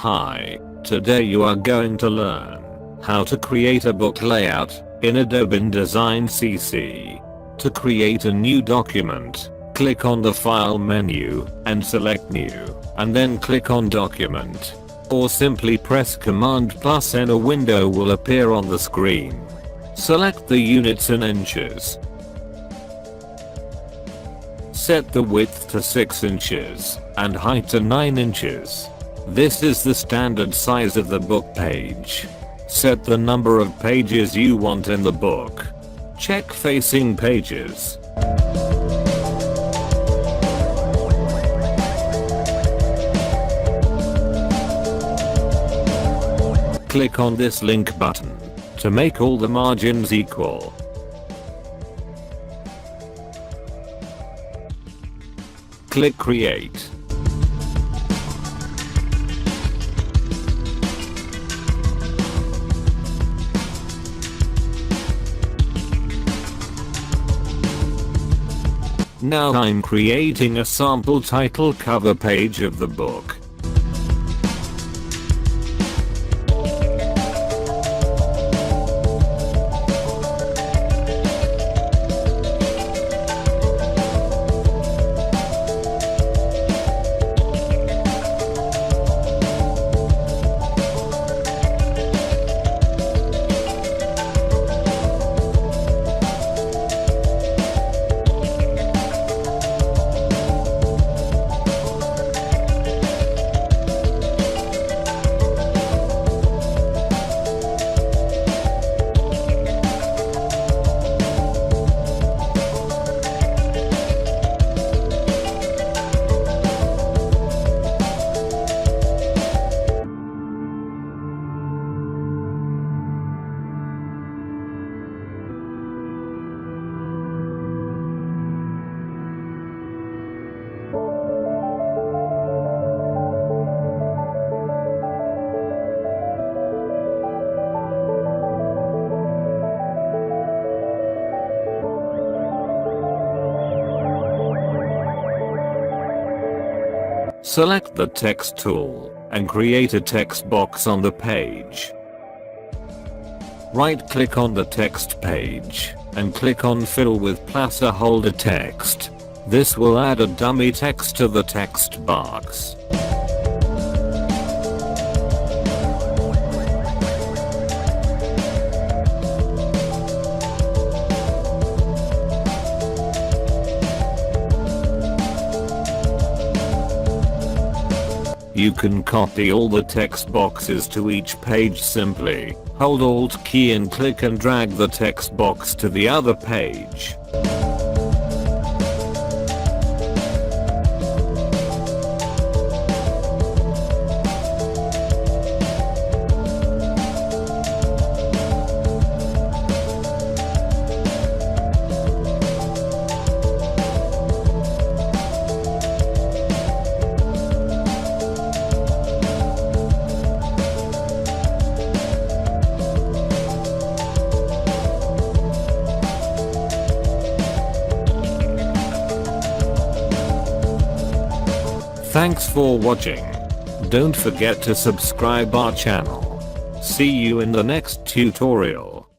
Hi, today you are going to learn how to create a book layout in Adobe InDesign CC. To create a new document, click on the File menu and select New, and then click on Document. Or simply press Command plus N. A window will appear on the screen. Select the units in inches. Set the width to 6 inches and height to 9 inches. This is the standard size of the book page. Set the number of pages you want in the book. Check facing pages. Click on this link button to make all the margins equal. Click Create. Now I'm creating a sample title cover page of the book. Select the text tool and create a text box on the page. Right-click on the text page and click on Fill with placeholder text. This will add a dummy text to the text box. You can copy all the text boxes to each page simply. Hold Alt key and click and drag the text box to the other page. Thanks for watching. Don't forget to subscribe our channel. See you in the next tutorial.